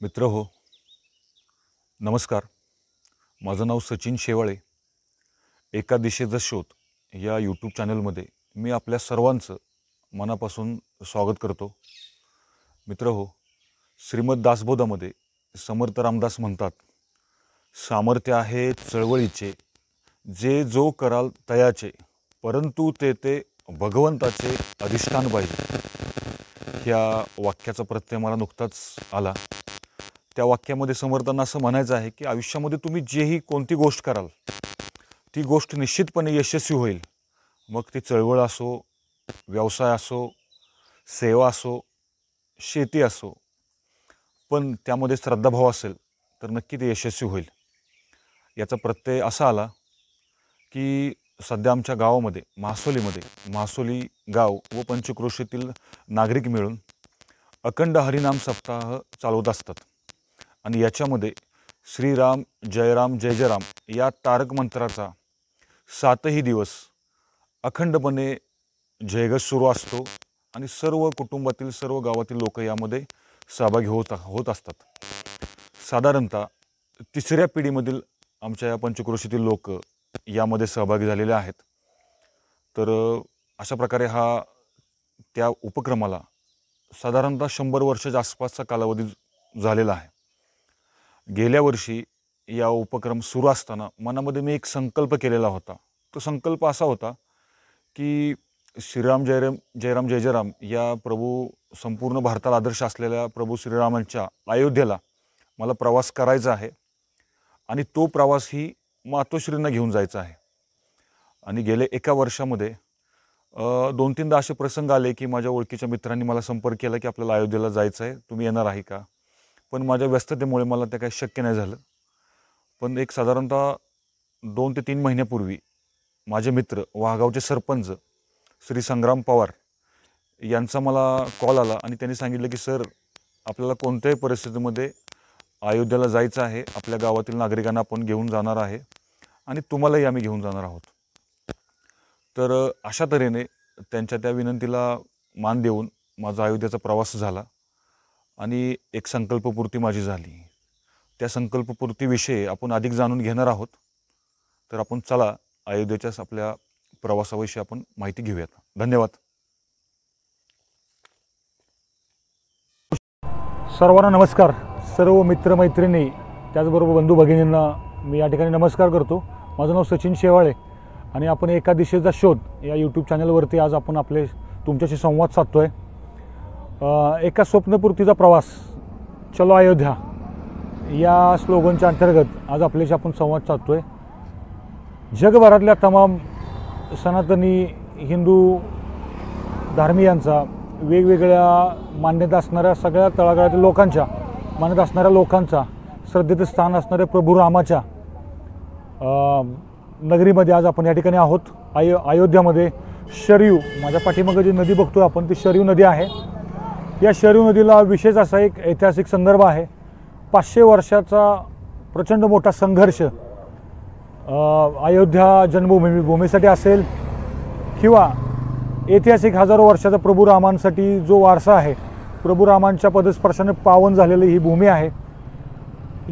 मित्र हो, नमस्कार. माझं नाव सचिन शेवाळे. एका दिशेचा शोध या यूट्यूब चॅनलमध्ये मी आपल्या सर्वांचं मनापासून स्वागत करतो. मित्र हो, श्रीमद दासबोधामध्ये समर्थ रामदास म्हणतात, सामर्थ्य आहे चळवळीचे, जे जो कराल तयाचे, परंतु ते भगवंताचे अधिष्ठान पाहिजे. ह्या वाक्याचा प्रत्यय मला नुकताच आला. त्या वाक्यामध्ये समर्थांना असं म्हणायचं आहे की आयुष्यामध्ये तुम्ही जेही कोणती गोष्ट कराल ती गोष्ट निश्चितपणे यशस्वी होईल. मग ती चळवळ असो, व्यवसाय असो, सेवा असो, शेती असो, पण त्यामध्ये श्रद्धाभाव असेल तर नक्की ते यशस्वी होईल. याचा प्रत्यय असा आला की सध्या आमच्या गावामध्ये महासोली गाव व पंचक्रोशीतील नागरिक मिळून अखंड हरिनाम सप्ताह चालवत असतात. आणि याच्यामध्ये श्रीराम जय राम जय जय राम या तारक मंत्राचा 7ही दिवस अखंडपणे जयघोष सुरू असतो आणि सर्व कुटुंबातील सर्व गावातील लोक यामध्ये सहभागी होत असतात. साधारणतः 3ऱ्या पिढीमधील आमच्या या पंचक्रोशीतील लोक यामध्ये सहभागी झालेले आहेत. तर अशा प्रकारे हा त्या उपक्रमाला साधारणतः 100 वर्षाच्या आसपासचा कालावधी झालेला आहे. गेल्या वर्षी या उपक्रम सुरू असताना मनामध्ये मी एक संकल्प केलेला होता. तो संकल्प असा होता की श्रीराम जय राम या प्रभू संपूर्ण भारताला आदर्श असलेल्या प्रभू श्रीरामांच्या अयोध्येला मला प्रवास करायचा आहे आणि तो प्रवास ही मातोश्रींना घेऊन जायचा आहे. आणि गेले एका वर्षामध्ये 2-3दा असे प्रसंग आले की माझ्या ओळखीच्या मित्रांनी मला संपर्क केला की आपल्याला अयोध्येला जायचं आहे, तुम्ही येणार आहे का? पण माझ्या व्यस्ततेमुळे मला ते काही शक्य नाही झालं. पण एक साधारणतः 2 ते 3 महिन्यापूर्वी माझे मित्र वाघगावचे सरपंच श्री संग्राम पवार यांचा मला कॉल आला आणि त्यांनी सांगितलं की सर, आपल्याला कोणत्याही परिस्थितीमध्ये अयोध्येला जायचं आहे, आपल्या गावातील नागरिकांना आपण घेऊन जाणार आहे आणि तुम्हालाही आम्ही घेऊन जाणार आहोत. तर अशा तऱ्हेने त्यांच्या त्या विनंतीला मान देऊन माझा अयोध्येचा प्रवास झाला आणि एक संकल्पपूर्ती माझी झाली. त्या संकल्पपूर्तीविषयी आपण अधिक जाणून घेणार आहोत. तर आपण चला अयोध्येच्या आपल्या प्रवासाविषयी आपण माहिती घेऊयात. धन्यवाद. सर्वांना नमस्कार. सर्व मित्रमैत्रिणी त्याचबरोबर बंधू भगिनींना मी या ठिकाणी नमस्कार करतो. माझं नाव सचिन शेवाळे आणि आपण एका दिशेचा शोध या यूट्यूब चॅनलवरती आज आपण तुमच्याशी संवाद साधतो आहे. एका स्वप्नपूर्तीचा प्रवास, चलो अयोध्या या स्लोगनच्या अंतर्गत आज आपल्याशी आपण संवाद साधतो आहे. जगभरातल्या तमाम सनातनी हिंदू धार्मियांचा, वेगवेगळ्या मान्यता असणाऱ्या सगळ्या तळागाळातील लोकांच्या, मान्यता असणाऱ्या लोकांचा, श्रद्धेचं स्थान असणाऱ्या प्रभू रामाच्या नगरीमध्ये आज आपण या ठिकाणी आहोत. अयोध्यामध्ये शरयू, माझ्या पाठीमागे जी नदी बघतोय आपण ती शरयू नदी आहे. या शरयू नदीला विशेष असा एक ऐतिहासिक संदर्भ आहे. 500 वर्षाचा प्रचंड मोठा संघर्ष अयोध्या जन्मभूमीसाठी असेल किंवा ऐतिहासिक हजारो वर्षाचा प्रभू रामांसाठी जो वारसा आहे, प्रभू रामांच्या पदस्पर्शाने पावन झालेली ही भूमी आहे.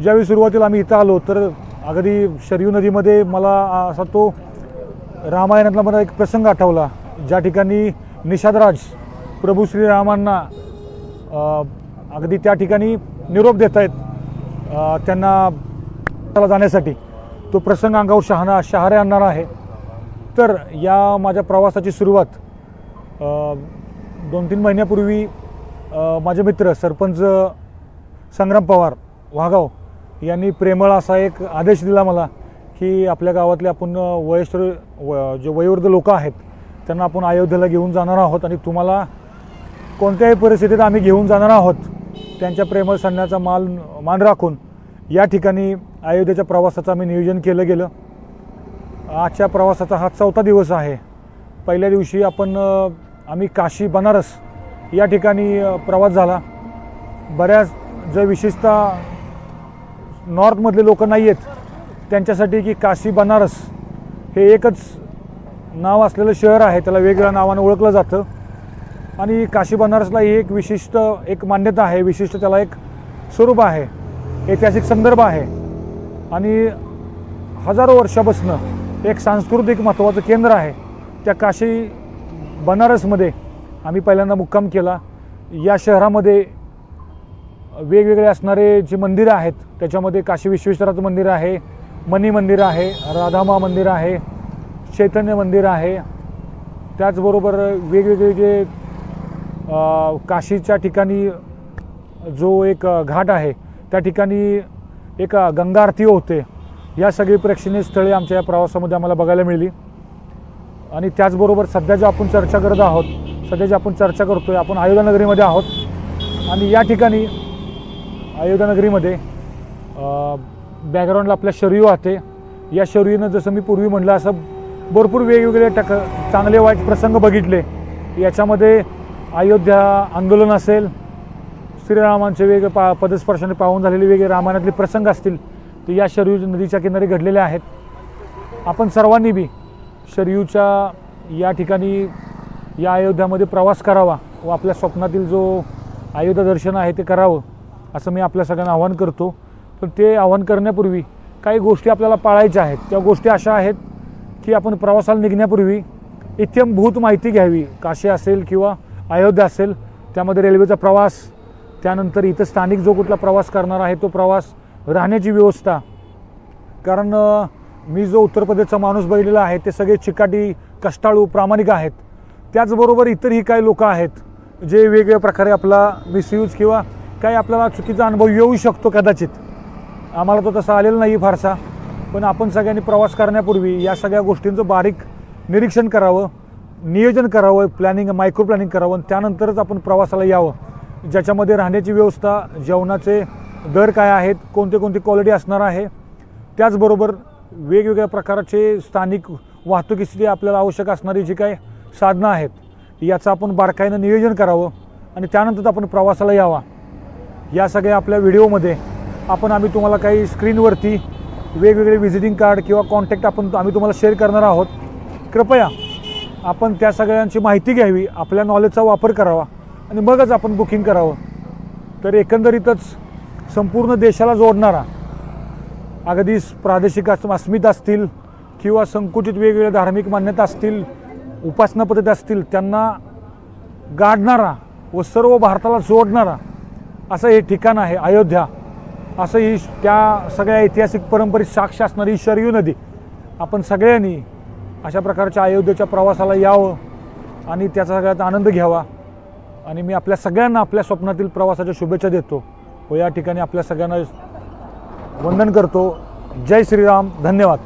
ज्यावेळी सुरुवातीला आम्ही इथं आलो तर अगदी शरयू नदीमध्ये मला असा तो रामायणातला मला एक प्रसंग आठवला, ज्या ठिकाणी निषादराज प्रभू श्रीरामांना अगदी त्या ठिकाणी निरोप देत आहेत त्यांना जाण्यासाठी. तो प्रसंग अंगावर शहारे आणणारा आहे. तर या माझ्या प्रवासाची सुरुवात 2-3 महिन्यापूर्वी माझे मित्र सरपंच संग्राम पवार वाघगाव यांनी प्रेमळ असा एक आदेश दिला मला की आपल्या गावातले आपण जे वयोवृद्ध लोक आहेत त्यांना आपण अयोध्येला घेऊन जाणार आहोत आणि तुम्हाला कोणत्याही परिस्थितीत आम्ही घेऊन जाणार आहोत. त्यांच्या प्रेमळ सन्मानाचा मान राखून या ठिकाणी अयोध्येच्या प्रवासाचं आम्ही नियोजन केलं गेलं. आजच्या प्रवासाचा हा 4था दिवस आहे. पहिल्या दिवशी आम्ही काशी बनारस या ठिकाणी प्रवास झाला. बऱ्याच जे विशेषतः नॉर्थमधले लोक नाही आहेत त्यांच्यासाठी की काशी बनारस हे एकच नाव असलेलं शहर आहे, त्याला वेगवेगळ्या नावाने ओळखलं जातं. आणि काशी बनारसला एक विशिष्ट एक मान्यता आहे, विशिष्ट त्याला एक स्वरूप आहे, ऐतिहासिक संदर्भ आहे आणि हजारो वर्षापासून एक सांस्कृतिक महत्त्वाचं केंद्र आहे. त्या काशी बनारसमध्ये आम्ही पहिल्यांदा मुक्काम केला. या शहरामध्ये वेगवेगळे असणारे जी मंदिरं आहेत त्याच्यामध्ये काशी विश्वेश्वराचं मंदिर आहे, मणी मंदिर आहे, राधामा मंदिर आहे, चैतन्य मंदिर आहे. त्याचबरोबर वेगवेगळे जे काशीच्या ठिकाणी जो एक घाट आहे त्या ठिकाणी एक गंगा आरती होते. या सगळी प्रेक्षणीय स्थळे आमच्या या प्रवासामध्ये आम्हाला बघायला मिळाली. आणि त्याचबरोबर सध्या जे आपण चर्चा करत आहोत, आपण अयोध्या नगरीमध्ये आहोत. आणि या ठिकाणी अयोध्या नगरीमध्ये बॅकग्राऊंडला आपल्या शरयू वाहते. या शरयूनं जसं मी पूर्वी म्हटलं असं भरपूर वेगवेगळे चांगले वाईट प्रसंग बघितले. याच्यामध्ये अयोध्या आंदोलन असेल, श्रीरामांचे वेगळे पदस्पर्शाने पावन झालेले वेगळे रामायणातले प्रसंग असतील ते या शरयू नदीच्या किनारी घडलेले आहेत. आपण सर्वांनी बी शरयूच्या या ठिकाणी या अयोध्यामध्ये प्रवास करावा व आपल्या स्वप्नातील जो अयोध्या दर्शन आहे ते करावं असं मी आपल्या सगळ्यांना आवाहन करतो. पण ते आवाहन करण्यापूर्वी काही गोष्टी आपल्याला पाळायच्या आहेत. त्या गोष्टी अशा आहेत की आपण प्रवासाला निघण्यापूर्वी इत्यंभूत माहिती घ्यावी. काशी असेल किंवा अयोध्या असेल त्यामध्ये रेल्वेचा प्रवास, त्यानंतर इथं स्थानिक जो कुठला प्रवास करणार आहे तो प्रवास, राहण्याची व्यवस्था. कारण मी जो उत्तर प्रदेशचा माणूस बघितलेला आहे ते सगळे चिकाटी, कष्टाळू, प्रामाणिक आहेत. त्याचबरोबर इतरही काही लोक आहेत जे वेगवेगळ्या प्रकारे आपला मिसयूज किंवा काही आपल्याला चुकीचा अनुभव येऊ शकतो कदाचित. आम्हाला तो तसा आलेला नाही फारसा. पण आपण सगळ्यांनी प्रवास करण्यापूर्वी या सगळ्या गोष्टींचं बारीक निरीक्षण करावं, नियोजन करावं, मायक्रो प्लॅनिंग करावं आणि त्यानंतरच आपण प्रवासाला यावं. ज्याच्यामध्ये राहण्याची व्यवस्था, जेवणाचे दर काय आहेत, कोणती क्वालिटी असणार आहे, त्याचबरोबर वेगवेगळ्या प्रकारचे स्थानिक वाहतुकीसाठी आपल्याला आवश्यक असणारी जी काही साधनं आहेत याचं आपण बारकाईनं नियोजन करावं आणि त्यानंतर आपण प्रवासाला यावा. या सगळ्या आपल्या व्हिडिओमध्ये आम्ही तुम्हाला काही स्क्रीनवरती वेगवेगळे व्हिजिटिंग कार्ड किंवा कॉन्टॅक्ट आम्ही तुम्हाला शेअर करणार आहोत. कृपया आपण त्या सगळ्यांची माहिती घ्यावी, आपल्या नॉलेजचा वापर करावा आणि मगच आपण बुकिंग करावं. तर एकंदरीतच संपूर्ण देशाला जोडणारा, अगदी प्रादेशिक अस्मिता असतील किंवा संकुचित वेगवेगळ्या धार्मिक मान्यता असतील, उपासना पद्धती असतील, त्यांना गाडणारा व सर्व भारताला जोडणारा असं हे ठिकाण आहे अयोध्या. असं ही त्या सगळ्या ऐतिहासिक परंपरेत साक्ष असणारी शरयू नदी. आपण सगळ्यांनी अशा प्रकारच्या अयोध्येच्या प्रवासाला यावं आणि त्याचा सगळ्यात आनंद घ्यावा. आणि मी आपल्या सगळ्यांना आपल्या स्वप्नातील प्रवासाच्या शुभेच्छा देतो व या ठिकाणी आपल्या सगळ्यांना वंदन करतो. जय श्रीराम. धन्यवाद.